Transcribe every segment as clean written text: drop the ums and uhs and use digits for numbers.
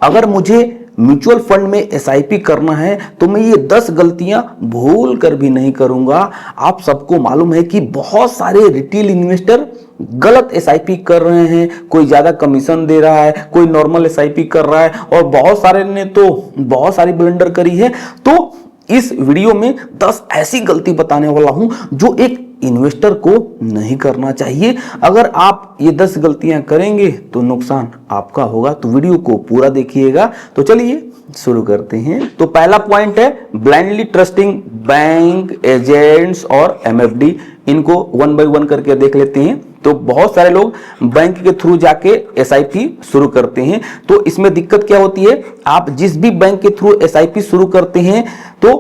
अगर मुझे mutual fund में एसआईपी करना है तो मैं ये 10 गलतियां भूल कर भी नहीं करूंगा। आप सबको मालूम है कि बहुत सारे रिटेल इन्वेस्टर गलत एसआईपी कर रहे हैं, कोई ज्यादा कमीशन दे रहा है, कोई नॉर्मल एसआईपी कर रहा है, और बहुत सारे ने तो बहुत सारी ब्लंडर करी है। तो इस वीडियो में 10 ऐसी गलती बताने वाला हूं जो एक इन्वेस्टर को नहीं करना चाहिए। अगर आप ये 10 गलतियां करेंगे तो नुकसान आपका होगा, तो वीडियो को पूरा देखिएगा। तो चलिए शुरू करते हैं। तो पहला पॉइंट है ब्लाइंडली ट्रस्टिंग बैंक एजेंट्स और एमएफडी। इनको वन बाय वन करके देख लेते हैं। तो बहुत सारे लोग बैंक के थ्रू जाके एसआईपी शुरू करते हैं। तो इसमें दिक्कत क्या होती है, आप जिस भी बैंक के थ्रू एसआईपी शुरू करते हैं तो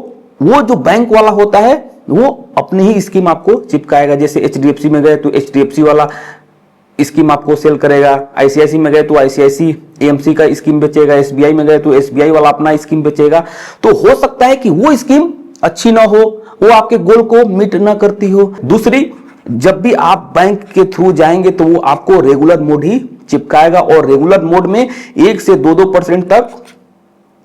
वो जो बैंक वाला होता है वो अपनी ही स्कीम आपको चिपकाएगा। जैसे एचडीएफसी में गए तो एचडीएफसी वाला स्कीम आपको सेल करेगा, आईसीआईसी में गए तो आईसीआईसी एएमसी का स्कीम बेचेगा, एसबीआई में गए तो एसबीआई वाला अपना स्कीम बेचेगा। तो हो सकता है कि वो स्कीम अच्छी ना हो, वो आपके गोल को मीट ना करती हो। दूसरी, जब भी आप बैंक के थ्रू जाएंगे तो वो आपको रेगुलर मोड ही चिपकाएगा, और रेगुलर मोड में 1 से 2% तक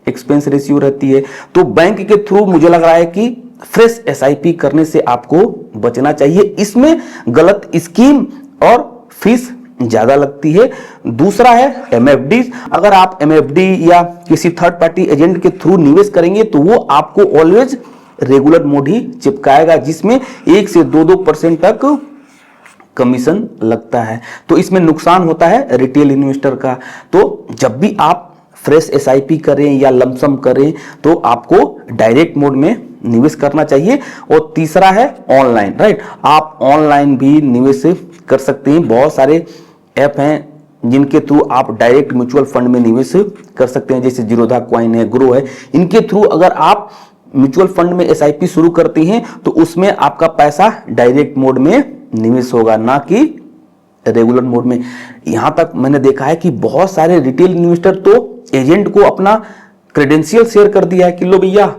एक्सपेंस रेशियो रहती है। तो बैंक के थ्रू मुझे लग रहा है कि फ्रेश एसआईपी करने से आपको बचना चाहिए। इसमें गलत स्कीम और फीस ज्यादा लगती है। दूसरा है एमएफडी। अगर आप एमएफडी या किसी थर्ड पार्टी एजेंट के थ्रू निवेश करेंगे तो वो आपको ऑलवेज रेगुलर मोड ही चिपकाएगा, जिसमें 1 से 2% तक कमीशन लगता है। तो इसमें नुकसान होता है रिटेल इन्वेस्टर का। तो जब भी आप फ्रेश एसआईपी करें या लमसम करें तो आपको डायरेक्ट मोड में निवेश करना चाहिए। और तीसरा है ऑनलाइन, राइट। आप ऑनलाइन भी निवेश कर सकते हैं। बहुत सारे ऐप हैं जिनके थ्रू आप डायरेक्ट म्यूचुअल फंड में निवेश कर सकते हैं, जैसे जीरोधा कॉइन है, ग्रो है। इनके थ्रू अगर आप म्यूचुअल फंड में एसआईपी शुरू करते हैं तो उसमें आपका पैसा डायरेक्ट मोड में निवेश होगा, ना कि रेगुलर मोड में। यहां तक मैंने देखा है कि बहुत सारे रिटेल इन्वेस्टर तो एजेंट को अपना क्रेडेंशियल शेयर कर दिया है कि लो भैया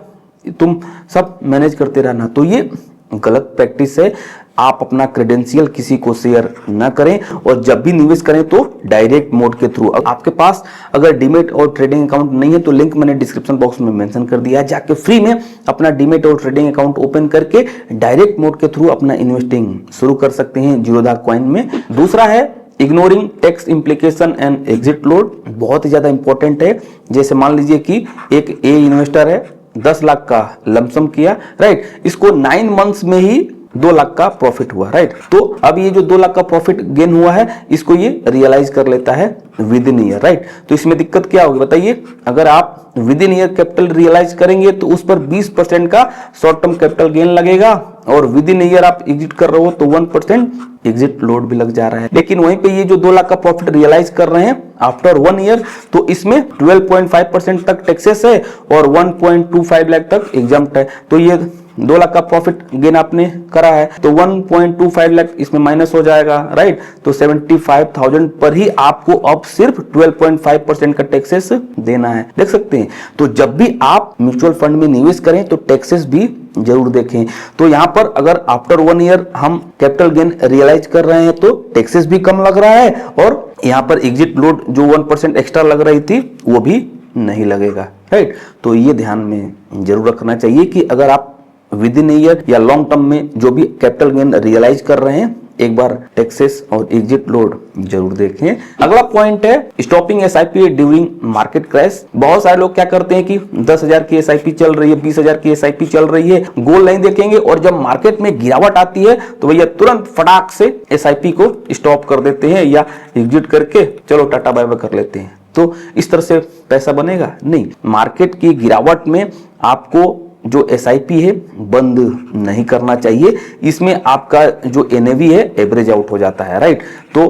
तुम सब मैनेज करते रहना। तो ये गलत प्रैक्टिस है। आप अपना क्रेडेंशियल किसी को शेयर ना करें, और जब भी निवेश करें तो डायरेक्ट मोड के थ्रू। आपके पास अगर डीमेट और ट्रेडिंग अकाउंट नहीं है तो लिंक मैंने डिस्क्रिप्शन बॉक्स में मेंशन कर दिया है, जाके फ्री में अपना डीमेट और ट्रेडिंग अकाउंट ओपन करके डायरेक्ट मोड के थ्रू अपना इन्वेस्टिंग शुरू कर सकते हैं जीरोधा कॉइन में। दूसरा है ignoring tax implication and exit load. बहुत ही ज्यादा इंपॉर्टेंट है। जैसे मान लीजिए कि एक ए इन्वेस्टर है, 10 लाख का लमसम किया, राइट। इसको 9 मंथ्स में ही 2 लाख का प्रॉफिट हुआ, राइट। तो अब ये जो 2 लाख का प्रॉफिट गेन हुआ है इसको ये रियलाइज कर लेता है विद इन ईयर, राइट। तो इसमें दिक्कत क्या होगी बताइए। अगर आप within year capital realise करेंगे तो उस पर 20% का शॉर्ट टर्म कैपिटल गेन लगेगा, और विद इन ईयर आप एग्जिट कर रहे हो तो 1% एग्जिट लोड भी लग जा रहा है। लेकिन वहीं पे ये जो 2 लाख का प्रॉफिट रियलाइज कर रहे हैं आफ्टर 1 ईयर, तो इसमें 12.5% तक टैक्सेस है और 1.25 लाख तक एग्जम्प्ट है। तो ये 2 लाख का प्रॉफिट गेन आपने करा है तो 1.25 लाख इसमें माइनस हो जाएगा, राइट। तो 75,000 पर ही आपको अब सिर्फ 12.5% का टैक्सेस देना है। देख सकते हैं। तो जब भी आप म्यूचुअल फंड में निवेश करें तो टैक्सेस भी जरूर देखें। तो यहां पर अगर आफ्टर 1 ईयर हम कैपिटल गेन रियलाइज कर रहे हैं तो टैक्सेस भी कम लग रहा है, और यहां पर एग्जिट लोड जो 1% एक्स्ट्रा लग रही थी वो भी नहीं लगेगा, राइट। तो ये ध्यान में जरूर रखना चाहिए कि अगर आप विद इन ईयर या लॉन्ग टर्म में जो भी कैपिटल गेन रियलाइज कर रहे हैं, एक बार टैक्सेस और एग्जिट लोड जरूर देखें। अगला पॉइंट है stopping SIP during market crash. बहुत सारे लोग क्या करते हैं कि 10,000 की एसआईपी चल रही है, 20,000 की एसआईपी चल रही है, गोल नहीं देखेंगे, और जब मार्केट में गिरावट आती है तो भैया तुरंत फटाक से एसआईपी को स्टॉप कर देते हैं या एग्जिट करके चलो टाटा बाय बाय कर लेते हैं। तो इस तरह से पैसा बनेगा नहीं। मार्केट की गिरावट में आपको जो एसआईपी है बंद नहीं करना चाहिए। इसमें आपका जो एनएवी है एवरेज आउट हो जाता है, राइट। तो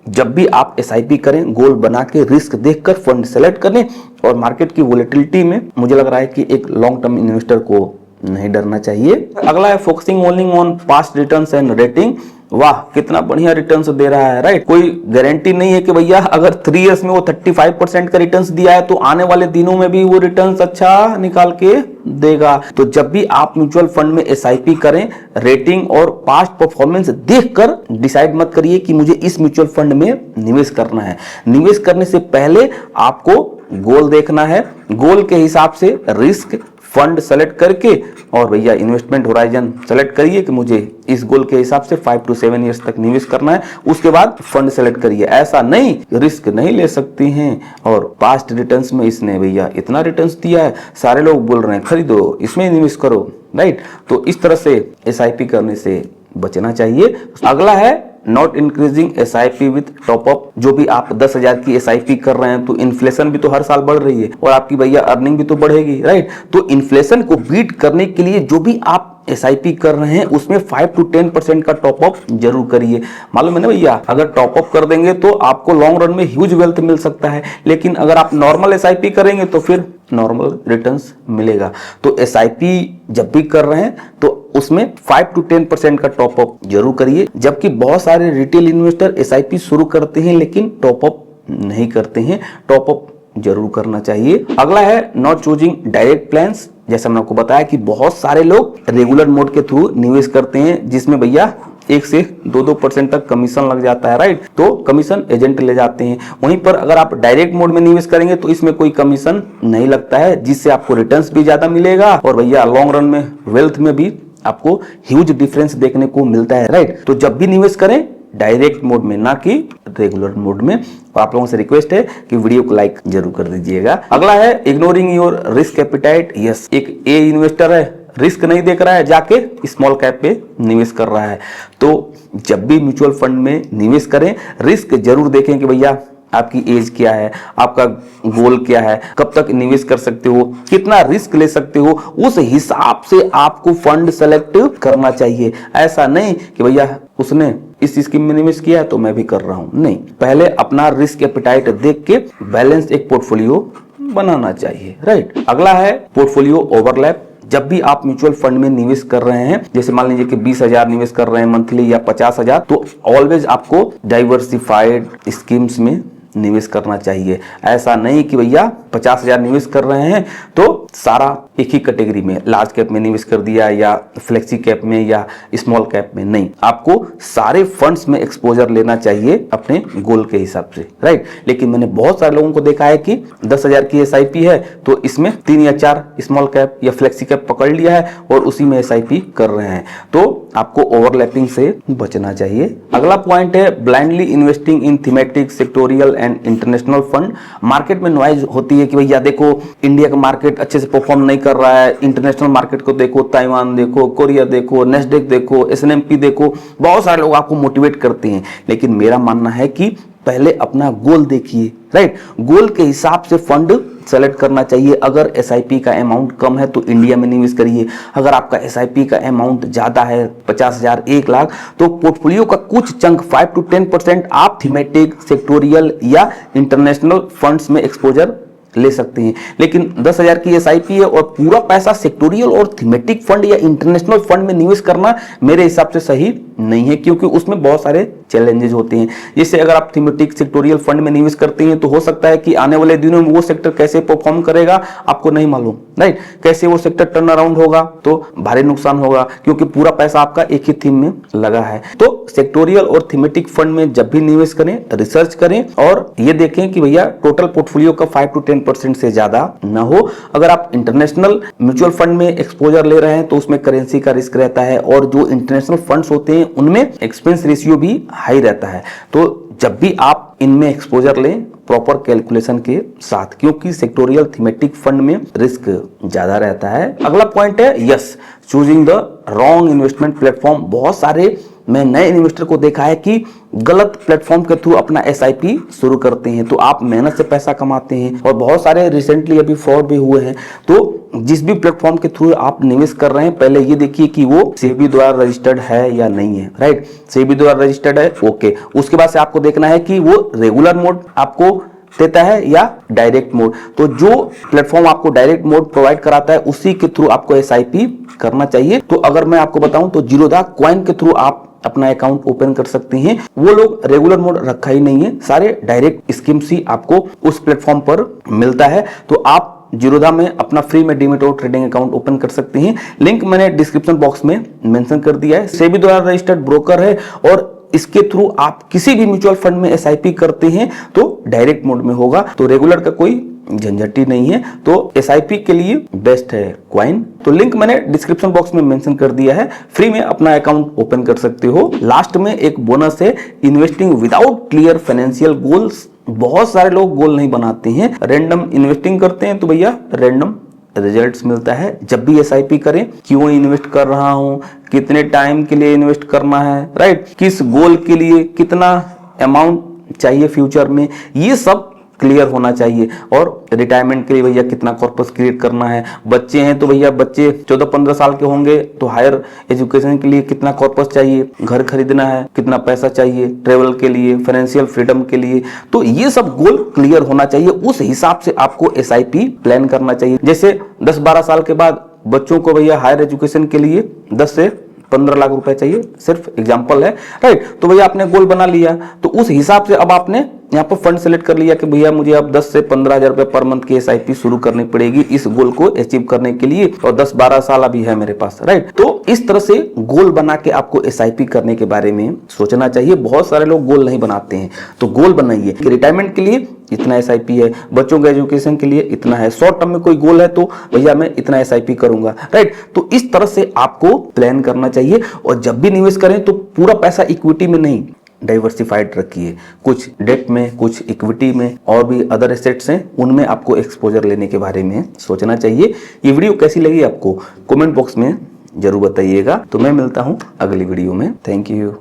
जब भी आप एसआईपी करें गोल बना के रिस्क देखकर फंड सेलेक्ट करें, और मार्केट की वोलेटिलिटी में मुझे लग रहा है कि एक लॉन्ग टर्म इन्वेस्टर को नहीं डरना चाहिए। अगला है focusing only on past returns and rating. वाह, कितना बढ़िया रिटर्न्स दे रहा है, राइट। कोई गारंटी नहीं है कि भैया अगर 3 इयर्स में वो 35% का रिटर्न्स दिया है तो आने वाले दिनों में भी वो रिटर्न्स अच्छा निकाल के देगा। तो जब भी आप म्यूचुअल फंड में एसआईपी करें, रेटिंग और पास्ट परफॉर्मेंस देखकर डिसाइड मत करिए कि मुझे इस म्यूचुअल फंड में निवेश करना है। निवेश करने से पहले आपको गोल देखना है, गोल के हिसाब से रिस्क फंड सेलेक्ट करके और भैया इन्वेस्टमेंट होराइजन सेलेक्ट करिए कि मुझे इस गोल के हिसाब से 5 to 7 ईयर्स तक निवेश करना है। उसके बाद फंड सेलेक्ट करिए। ऐसा नहीं रिस्क नहीं ले सकती हैं और पास्ट रिटर्न्स में इसने भैया इतना रिटर्न्स दिया है, सारे लोग बोल रहे हैं खरीदो, इसमें निवेश करो, राइट। तो इस तरह से एसआईपी करने से बचना चाहिए। अगला है not increasing SIP with top up. जो भी आप 10,000 की एसआईपी कर रहे हैं तो इन्फ्लेशन भी तो हर साल बढ़ रही है और आपकी भैया अर्निंग भी तो बढ़ेगी, राइट। तो इन्फ्लेशन को बीट करने के लिए जो भी आप एसआईपी कर रहे हैं उसमें 5 to 10% का टॉपअप जरूर करिए। मालूम है ना भैया, अगर टॉपअप कर देंगे तो आपको लॉन्ग रन में ह्यूज वेल्थ मिल सकता है, लेकिन अगर आप नॉर्मल एसआईपी करेंगे तो फिर नॉर्मल रिटर्न्स मिलेगा। तो एसआईपी जब भी कर रहे हैं तो उसमें 5 to 10% का टॉपअप जरूर करिए। जबकि बहुत सारे रिटेल इन्वेस्टर एसआईपी शुरू करते हैं लेकिन टॉपअप नहीं करते हैं, टॉपअप जरूर करना चाहिए। अगला है नॉट चूजिंग डायरेक्ट प्लान्स। जैसा मैंने आपको बताया कि बहुत सारे लोग रेगुलर मोड के थ्रू निवेश करते हैं जिसमें भैया 1 से 2% तक कमीशन लग जाता है, राइट। तो कमीशन एजेंट ले जाते हैं। वहीं पर अगर आप डायरेक्ट मोड में निवेश करेंगे तो इसमें कोई कमीशन नहीं लगता है, जिससे आपको रिटर्न्स भी ज्यादा मिलेगा और भैया लॉन्ग रन में वेल्थ में भी आपको ह्यूज डिफरेंस देखने को मिलता है, राइट। तो जब भी निवेश करें डायरेक्ट मोड में, ना कि रेगुलर मोड में। और आप लोगों से रिक्वेस्ट है कि वीडियो को लाइक जरूर कर दीजिएगा। अगला है ignoring your risk appetite. Yes, एक ए इन्वेस्टर है, रिस्क नहीं देख रहा है, जाके स्मॉल कैप पे निवेश कर रहा है। तो जब भी म्यूचुअल फंड में निवेश करें रिस्क जरूर देखें कि भैया आपकी एज क्या है, आपका गोल क्या है, कब तक निवेश कर सकते हो, कितना रिस्क ले सकते हो, उस हिसाब से आपको फंड सेलेक्ट करना चाहिए। ऐसा नहीं कि भैया उसने इस स्कीम में निवेश किया है तो मैं भी कर रहा हूं, नहीं। पहले अपना रिस्क एपिटाइट देख के बैलेंस एक पोर्टफोलियो बनाना चाहिए, राइट। अगला है पोर्टफोलियो ओवरलैप। जब भी आप म्यूचुअल फंड में निवेश कर रहे हैं, जैसे मान लीजिए कि 20,000 निवेश कर रहे हैं मंथली या 50,000, तो ऑलवेज आपको डाइवर्सिफाइड स्कीम्स में निवेश करना चाहिए। ऐसा नहीं कि भैया 50,000 निवेश कर रहे हैं तो सारा एक ही कैटेगरी में, लार्ज कैप में निवेश कर दिया या फ्लेक्सी कैप में या स्मॉल कैप में, नहीं। आपको सारे फंड्स में एक्सपोजर लेना चाहिए अपने गोल के हिसाब से, राइट। लेकिन मैंने बहुत सारे लोगों को देखा है कि 10,000 की एसआईपी है तो इसमें 3 या 4 स्मॉल कैप या फ्लेक्सी कैप पकड़ लिया है और उसी में एसआईपी कर रहे हैं। तो आपको ओवरलैपिंग से बचना चाहिए। अगला पॉइंट है blindly investing in thematic, sectoral and international fund. Market में नॉइज होती है कि भैया देखो इंडिया का मार्केट अच्छे से परफॉर्म नहीं कर रहा है, इंटरनेशनल मार्केट को देखो, ताइवान देखो, कोरिया देखो, नेस्डेक देखो, एसएनएमपी देखो। बहुत सारे लोग आपको मोटिवेट करते हैं, लेकिन मेरा मानना है कि पहले अपना गोल देखिए, राइट। गोल के हिसाब से फंड सेलेक्ट करना चाहिए। अगर एसआईपी का अमाउंट कम है तो इंडिया में निवेश करिए। अगर आपका एसआईपी का अमाउंट ज्यादा है 50,000, 1 लाख, तो पोर्टफोलियो का कुछ चंक 5 to 10% आप थीमेटिक, सेक्टोरियल या इंटरनेशनल फंड्स में एक्सपोजर ले सकते हैं। लेकिन 10,000 की एसआईपी है और पूरा पैसा सेक्टोरियल और थीमेटिक फंड या इंटरनेशनल फंड में निवेश करना मेरे हिसाब से सही नहीं है, क्योंकि उसमें बहुत सारे चैलेंजेस होते हैं। जैसे अगर आप थीमेटिक, सेक्टोरियल फंड में निवेश करते हैं तो हो सकता है कि आने वाले दिनों में वो सेक्टर कैसे परफॉर्म करेगा आपको नहीं मालूम, राइट। कैसे वो सेक्टर टर्न अराउंड होगा तो भारी नुकसान होगा, क्योंकि पूरा पैसा आपका एक ही थीम में लगा है। तो सेक्टोरियल और थीमेटिक फंड में जब भी निवेश करें रिसर्च करें और ये देखें कि भैया टोटल पोर्टफोलियो का 5 to 10% से ज्यादा ना हो। अगर आप इंटरनेशनल म्यूचुअल फंड में एक्सपोजर ले रहे हैं तो उसमें करेंसी का रिस्क रहता है और जो इंटरनेशनल फंड्स होते हैं उनमें एक्सपेंस रेशियो भी हाई रहता है। तो जब भी आप इनमें एक्सपोजर लें प्रॉपर कैलकुलेशन के साथ, क्योंकि सेक्टोरियल थीमेटिक फंड में रिस्क ज्यादा रहता है। अगला पॉइंट है yes, choosing the wrong investment platform. बहुत सारे मैं नए इन्वेस्टर को देखा है कि गलत प्लेटफॉर्म के थ्रू अपना एसआईपी शुरू करते हैं, तो आप मेहनत से पैसा कमाते हैं और बहुत सारे रिसेंटली अभी फ्रॉड भी हुए हैं। तो जिस भी प्लेटफॉर्म के थ्रू आप निवेश कर रहे हैं पहले ये देखिए कि वो सेबी द्वारा रजिस्टर्ड है या नहीं है, राइट। सेबी द्वारा रजिस्टर्ड है, ओके। उसके बाद से आपको देखना है कि वो रेगुलर मोड आपको देता है या डायरेक्ट मोड। तो जो प्लेटफॉर्म आपको डायरेक्ट मोड प्रोवाइड कराता है उसी के थ्रू आपको एसआईपी करना चाहिए। तो अगर मैं आपको बताऊं तो जीरोधा कॉइन के थ्रू आप अपना अकाउंट ओपन कर सकते हैं। वो लोग रेगुलर मोड रखा ही नहीं है, सारे डायरेक्ट स्कीम्स ही आपको उस प्लेटफॉर्म पर मिलता है। तो आप जीरोधा में अपना फ्री में डीमैट और ट्रेडिंग अकाउंट ओपन कर सकते हैं। लिंक मैंने डिस्क्रिप्शन बॉक्स में मेंशन कर दिया है। सेबी द्वारा रजिस्टर्ड ब्रोकर है और इसके थ्रू आप किसी भी म्यूचुअल फंड में एसआईपी करते हैं तो डायरेक्ट मोड में होगा, तो रेगुलर का कोई झंझट ही नहीं है। तो एसआईपी के लिए बेस्ट है क्वाइन। तो लिंक मैंने डिस्क्रिप्शन बॉक्स में मेंशन कर दिया है, फ्री में अपना अकाउंट ओपन कर सकते हो। लास्ट में एक बोनस है, investing without clear financial goals. बहुत सारे लोग गोल नहीं बनाते हैं, रैंडम इन्वेस्टिंग करते हैं, तो भैया रैंडम रिजल्ट्स मिलता है। जब भी एसआईपी करें, क्यों इन्वेस्ट कर रहा हूं, कितने टाइम के लिए इन्वेस्ट करना है, राइट, किस गोल के लिए कितना अमाउंट चाहिए फ्यूचर में, ये सब क्लियर होना चाहिए। और रिटायरमेंट के लिए भैया कितना कॉर्पस क्रिएट करना है, बच्चे हैं तो भैया बच्चे 14-15 साल के होंगे तो हायर एजुकेशन के लिए कितना कॉर्पस चाहिए, घर खरीदना है कितना पैसा चाहिए, ट्रेवल के लिए, फाइनेंशियल फ्रीडम के लिए, तो ये सब गोल क्लियर होना चाहिए। उस हिसाब से आपको एसआईपी प्लान करना चाहिए। जैसे 10-12 साल के बाद बच्चों को भैया हायर एजुकेशन के लिए 10 से 15 लाख रुपए चाहिए, सिर्फ एग्जांपल है, राइट। तो भैया आपने गोल बना लिया, तो उस हिसाब से अब आपने यहाँ पर फंड सेलेक्ट कर लिया कि भैया मुझे अब 10 से 15 हजार रुपए पर मंथ की एसआईपी शुरू करनी पड़ेगी इस गोल को अचीव करने के लिए, और 10-12 साल अभी है मेरे पास, राइट। तो इस तरह से गोल बना के आपको एसआईपी करने के बारे में सोचना चाहिए। बहुत सारे लोग गोल नहीं बनाते हैं, तो गोल बनाइए कि रिटायरमेंट के लिए इतना एसआईपी है, बच्चों के एजुकेशन के लिए इतना है, शॉर्ट टर्म में कोई गोल है तो भैया मैं इतना एसआईपी करूंगा, राइट। तो इस तरह से आपको प्लान करना चाहिए। और जब भी निवेश करें तो पूरा पैसा इक्विटी में नहीं, डाइवर्सिफाइड रखिए, कुछ डेट में, कुछ इक्विटी में, और भी अदर एसेट्स हैं उनमें आपको एक्सपोजर लेने के बारे में सोचना चाहिए। ये वीडियो कैसी लगी आपको कमेंट बॉक्स में जरूर बताइएगा। तो मैं मिलता हूं अगली वीडियो में। Thank you.